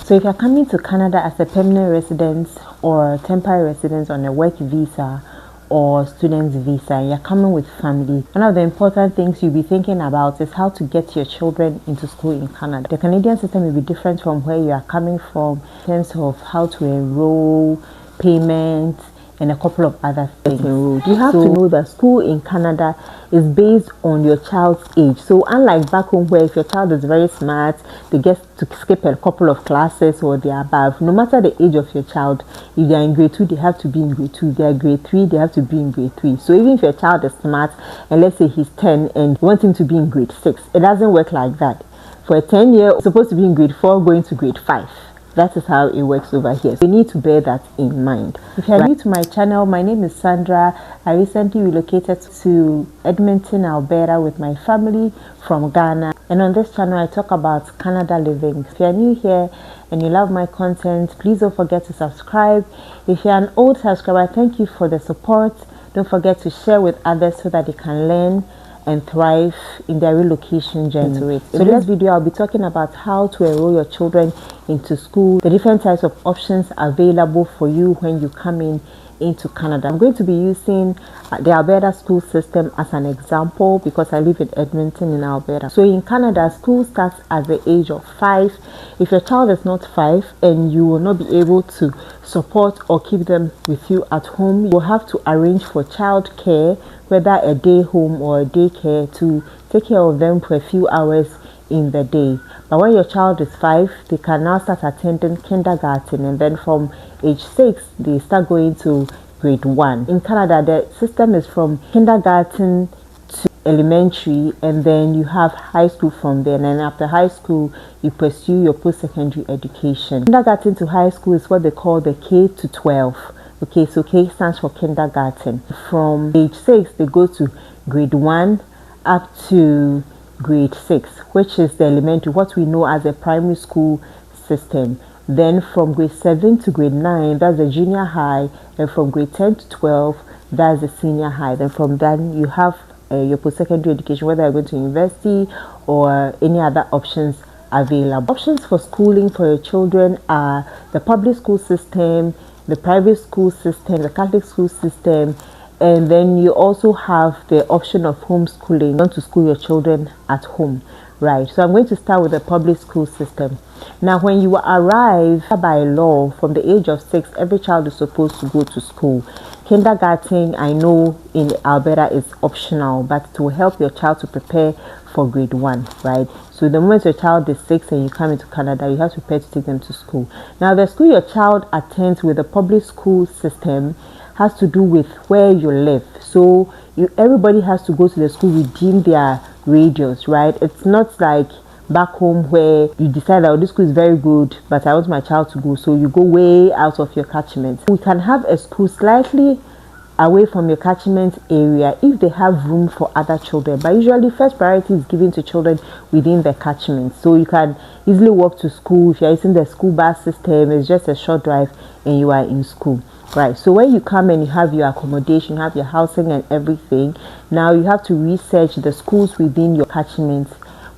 So if you're coming to Canada as a permanent resident or temporary resident on a work visa or student visa, and you're coming with family, one of the important things you'll be thinking about is how to get your children into school in Canada. The Canadian system will be different from where you are coming from in terms of how to enroll, payments, and a couple of other things. You have to know that school in Canada is based on your child's age. So unlike back home where if your child is very smart, they get to skip a couple of classes or they're above, no matter the age of your child, if they're in grade 2, they have to be in grade 2. If they're grade 3, they have to be in grade 3. So even if your child is smart, and let's say he's 10 and you want him to be in grade 6, it doesn't work like that. For a 10-year, it's supposed to be in grade 4 going to grade 5. That is how it works over here. So you need to bear that in mind. If you're new to my channel, my name is Sandra. I recently relocated to Edmonton, Alberta with my family from Ghana. And on this channel, I talk about Canada living. If you're new here and you love my content, please don't forget to subscribe. If you're an old subscriber, thank you for the support. Don't forget to share with others so that they can learn and thrive in their relocation journey. So in this video, I'll be talking about how to enroll your children into school, the different types of options available for you when you come into Canada. I'm going to be using the Alberta school system as an example because I live in Edmonton in Alberta. So in Canada, school starts at the age of 5. If your child is not 5 and you will not be able to support or keep them with you at home, you will have to arrange for child care, whether a day home or a daycare, to take care of them for a few hours in the day. But when your child is 5, they can now start attending kindergarten, and then from age 6 they start going to grade 1. In Canada, the system is from kindergarten to elementary, and then you have high school from there, and then after high school you pursue your post-secondary education. Kindergarten to high school is what they call the K to 12. Okay, so K stands for kindergarten. From age 6 they go to grade 1 up to grade 6, which is the elementary, what we know as a primary school system. Then from grade 7 to grade 9, that's the junior high, and from grade 10 to 12, that's the senior high. Then from then you have your post-secondary education, whether you're going to university or any other options available. Options for schooling for your children are the public school system, the private school system, the Catholic school system, and then you also have the option of homeschooling. You want to school your children at home, right? So I'm going to start with the public school system. Now, when you arrive by law from the age of 6, every child is supposed to go to school. Kindergarten, I know in Alberta is optional, but it will help your child to prepare for grade 1, right? So the moment your child is 6 and you come into Canada, you have to prepare to take them to school. Now, the school your child attends with the public school system has to do with where you live. So everybody has to go to the school within their radius, right? It's not like back home where you decide that, oh, this school is very good, but I want my child to go, so you go way out of your catchment. We can have a school slightly away from your catchment area if they have room for other children, but usually first priority is given to children within the catchment. So you can easily walk to school. If you're using the school bus system, it's just a short drive and you are in school. Right, so when you come and you have your accommodation, you have your housing and everything, now you have to research the schools within your catchment.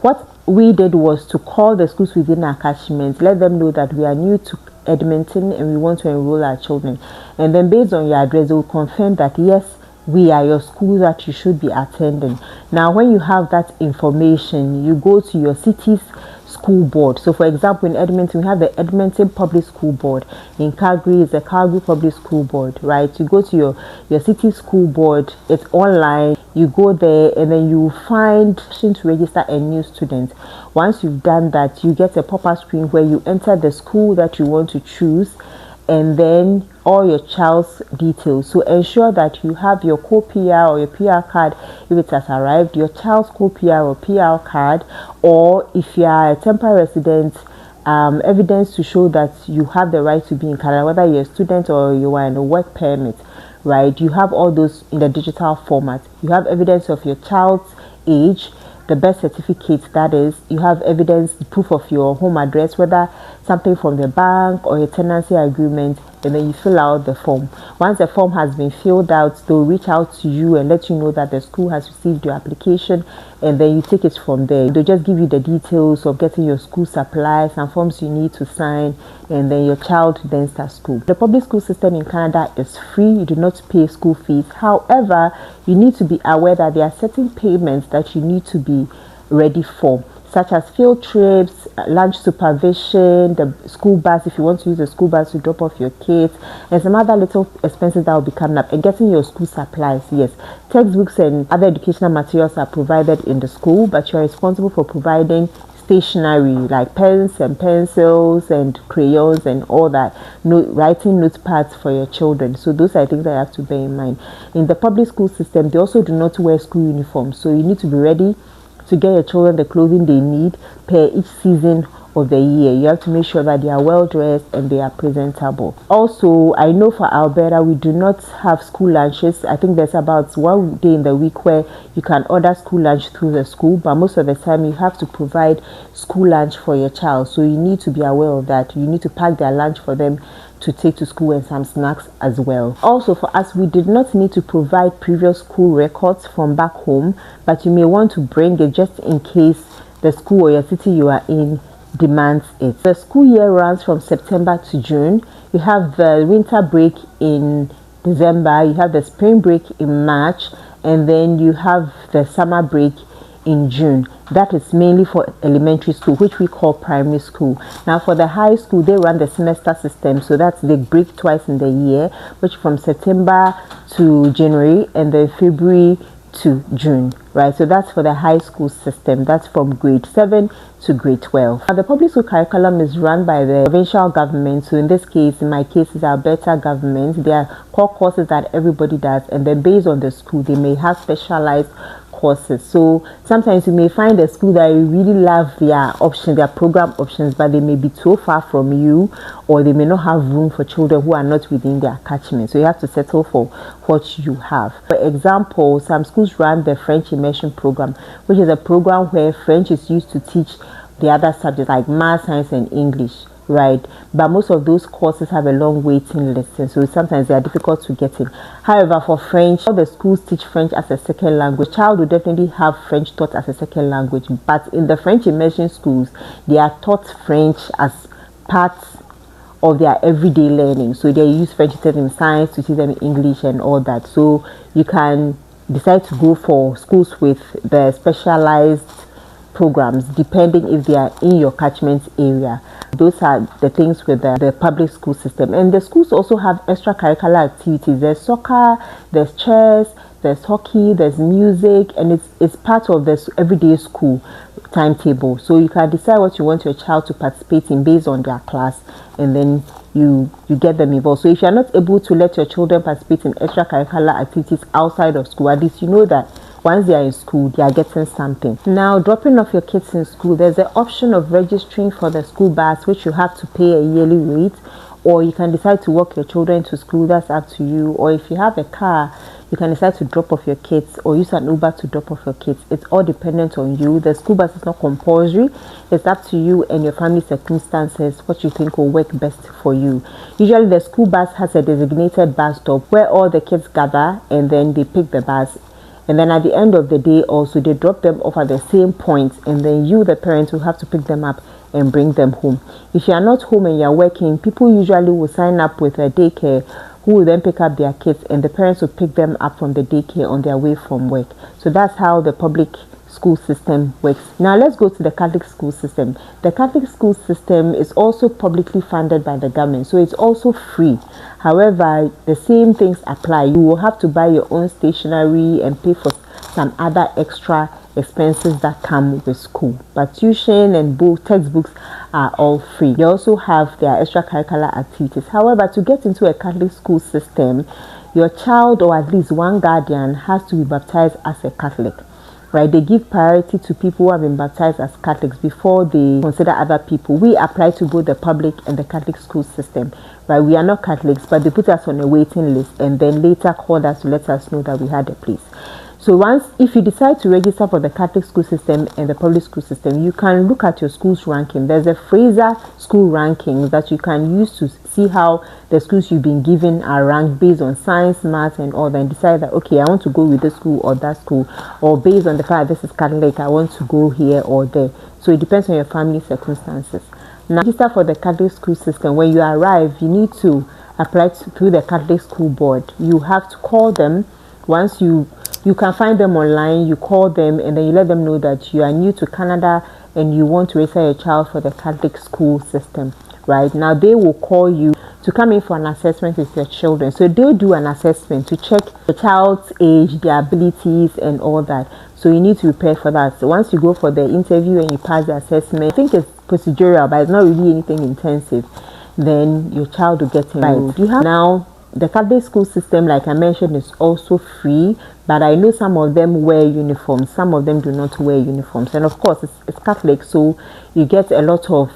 What we did was to call the schools within our catchment, let them know that we are new to Edmonton and we want to enroll our children. And then based on your address, they will confirm that yes, we are your school that you should be attending. Now, when you have that information, you go to your city's school board. So for example, in Edmonton we have the Edmonton Public School Board. In Calgary is the Calgary Public School Board, right? You go to your city school board. It's online. You go there and then you find option to register a new student. Once you've done that, you get a pop-up screen where you enter the school that you want to choose and then all your child's details. So ensure that you have your co-PR or your PR card if it has arrived, your child's co-PR or PR card, or if you are a temporary resident, evidence to show that you have the right to be in Canada, whether you're a student or you are in a work permit, right? You have all those in the digital format. You have evidence of your child's age, the birth certificate, that is. You have evidence, proof of your home address, whether something from the bank or a tenancy agreement, and then you fill out the form. Once the form has been filled out, they'll reach out to you and let you know that the school has received your application, and then you take it from there. They'll just give you the details of getting your school supplies and forms you need to sign, and then your child then starts school. The public school system in Canada is free. You do not pay school fees. However, you need to be aware that there are certain payments that you need to be ready for, such as field trips, lunch supervision, the school bus if you want to use the school bus to drop off your kids, and some other little expenses that will be coming up, and getting your school supplies. Yes, textbooks and other educational materials are provided in the school, but you're responsible for providing stationery like pens and pencils and crayons and all that, writing notepads for your children. So those are things that you have to bear in mind. In the public school system, they also do not wear school uniforms, so you need to be ready to get your children the clothing they need per each season of the year. You have to make sure that they are well dressed and they are presentable. Also, I know for Alberta we do not have school lunches. I think there's about one day in the week where you can order school lunch through the school, but most of the time you have to provide school lunch for your child, so you need to be aware of that. You need to pack their lunch for them to take to school and some snacks as well. Also, for us, we did not need to provide previous school records from back home, but you may want to bring it just in case the school or your city you are in demands it. The school year runs from September to June. You have the winter break in December, you have the spring break in March, and then you have the summer break in June. That is mainly for elementary school, which we call primary school. Now for the high school, they run the semester system, so that's they break twice in the year, which from September to January and then February to June, right? So that's for the high school system. That's from grade 7 to grade 12. Now, the public school curriculum is run by the provincial government. So in this case, in my case, it's Alberta government. There are core courses that everybody does, and then based on the school, they may have specialized courses. So sometimes you may find a school that you really love their options, their program options, but they may be too far from you, or they may not have room for children who are not within their catchment. So you have to settle for what you have. For example, some schools run the French immersion program, which is a program where French is used to teach the other subjects like math, science, and English. Right, but most of those courses have a long waiting list, and so sometimes they are difficult to get in. However, for French, all the schools teach French as a second language. Child will definitely have French taught as a second language, but in the French immersion schools, they are taught French as part of their everyday learning. So they use French to teach them science, to teach them English, and all that. So you can decide to go for schools with the specialized programs depending if they are in your catchment area. Those are the things with the public school system. And the schools also have extracurricular activities. There's soccer, there's chess, there's hockey, there's music, and it's part of this everyday school timetable. So you can decide what you want your child to participate in based on their class, and then you get them involved. So if you're not able to let your children participate in extracurricular activities outside of school, at least you know that once they are in school, they are getting something. Now, dropping off your kids in school, there's the option of registering for the school bus, which you have to pay a yearly rate, or you can decide to walk your children to school. That's up to you. Or if you have a car, you can decide to drop off your kids or use an Uber to drop off your kids. It's all dependent on you. The school bus is not compulsory. It's up to you and your family circumstances, what you think will work best for you. Usually the school bus has a designated bus stop where all the kids gather, and then they pick the bus. And then at the end of the day also, they drop them off at the same point, and then you, the parents, will have to pick them up and bring them home. If you are not home and you are working, people usually will sign up with a daycare who will then pick up their kids, and the parents will pick them up from the daycare on their way from work. So that's how the public school system works. Now let's go to the Catholic school system. The Catholic school system is also publicly funded by the government, so it's also free. However, the same things apply. You will have to buy your own stationery and pay for some other extra expenses that come with school, but tuition and textbooks are all free. They also have their extracurricular activities. However, to get into a Catholic school system, your child or at least one guardian has to be baptized as a Catholic. Right, they give priority to people who have been baptized as Catholics before they consider other people. We apply to both the public and the Catholic school system. Right, we are not Catholics, but they put us on a waiting list and then later called us to let us know that we had a place. So once, if you decide to register for the Catholic school system and the public school system, you can look at your school's ranking. There's a Fraser school ranking that you can use to see how the schools you've been given are ranked based on science, math, and all that, and decide that, okay, I want to go with this school or that school, or based on the fact this is Catholic, I want to go here or there. So it depends on your family circumstances. Now, register for the Catholic school system. When you arrive, you need to apply through the Catholic school board. You have to call them. Once you can find them online, you call them and then you let them know that you are new to Canada and you want to register your child for the Catholic school system. Right now, they will call you to come in for an assessment with your children. So they'll do an assessment to check the child's age, their abilities, and all that. So you need to prepare for that. So once you go for the interview and you pass the assessment, I think it's procedural, but it's not really anything intensive, then your child will get enrolled. You have now the Catholic school system, like I mentioned, is also free, but I know some of them wear uniforms, some of them do not wear uniforms, and of course it's Catholic, so you get a lot of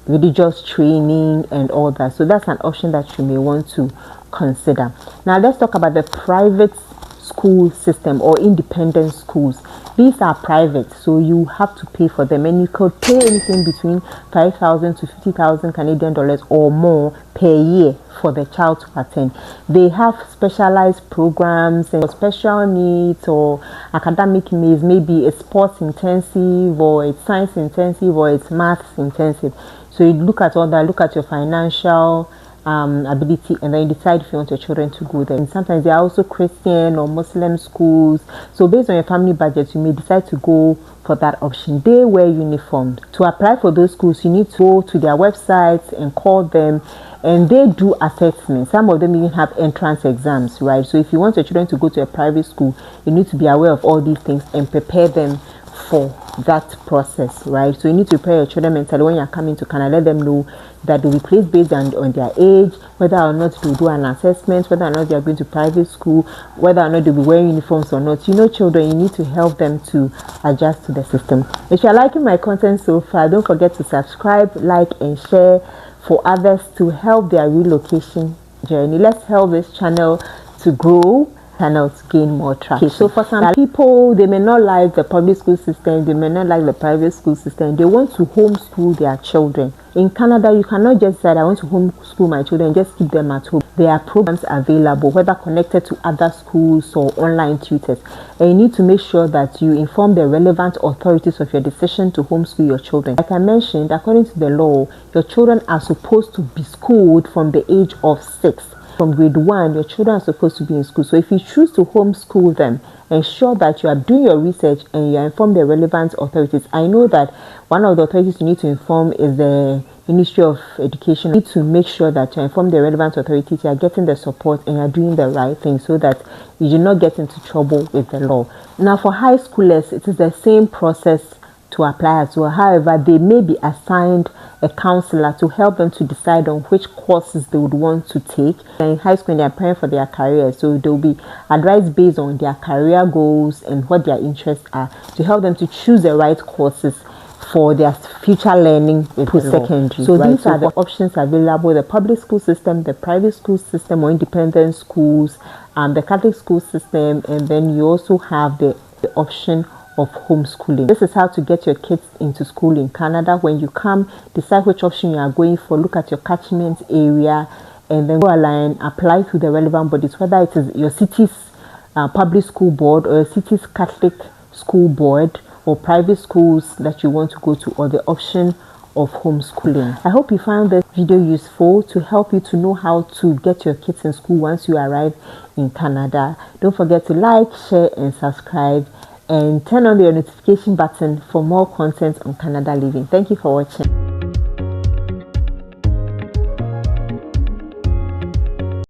religious training and all that. So that's an option that you may want to consider. Now let's talk about the private school system or independent schools. These are private, so you have to pay for them, and you could pay anything between 5,000 to 50,000 Canadian dollars or more per year for the child to attend. They have specialized programs and special needs or academic needs. Maybe it's sports intensive, or it's science intensive, or it's maths intensive. So you look at all that, look at your financial ability, and then you decide if you want your children to go there. And sometimes there are also Christian or Muslim schools. So based on your family budget, you may decide to go for that option. They wear uniforms. To apply for those schools, you need to go to their websites and call them, and they do assessments. Some of them even have entrance exams, right? So if you want your children to go to a private school, you need to be aware of all these things and prepare them for that process, right? So you need to prepare your children mentally when you're coming to Canada. Let them know that they'll be placed based on their age, whether or not to do an assessment, whether or not they are going to private school, whether or not they'll be wearing uniforms or not. You know, children, you need to help them to adjust to the system. If you're liking my content so far, don't forget to subscribe, like, and share for others to help their relocation journey. Let's help this channel to grow, channel to gain more traction. Okay, so for some people, they may not like the public school system, they may not like the private school system. They want to homeschool their children. In Canada, you cannot just say, I want to homeschool my children, just keep them at home. There are programs available, whether connected to other schools or online tutors. And you need to make sure that you inform the relevant authorities of your decision to homeschool your children. Like I mentioned, according to the law, your children are supposed to be schooled from the age of 6. From grade 1, your children are supposed to be in school. So if you choose to homeschool them, ensure that you are doing your research and you inform the relevant authorities. I know that one of the authorities you need to inform is the Ministry of Education. You need to make sure that you inform the relevant authorities, you are getting the support and you are doing the right thing so that you do not get into trouble with the law. Now for high schoolers, it is the same process to apply as well. However, they may be assigned a counselor to help them to decide on which courses they would want to take. In high school, they are preparing for their career, so they'll be advised based on their career goals and what their interests are to help them to choose the right courses for their future learning post-secondary. So these are the options available: the public school system, the private school system or independent schools, the Catholic school system, and then you also have the option of homeschooling. This is how to get your kids into school in Canada. When you come, decide which option you are going for, look at your catchment area, and then go online, apply to the relevant bodies, whether it is your city's public school board or your city's Catholic school board or private schools that you want to go to, or the option of homeschooling. I hope you found this video useful to help you to know how to get your kids in school once you arrive in Canada. Don't forget to like, share, and subscribe, and turn on the notification button for more content on Canada Living. Thank you for watching.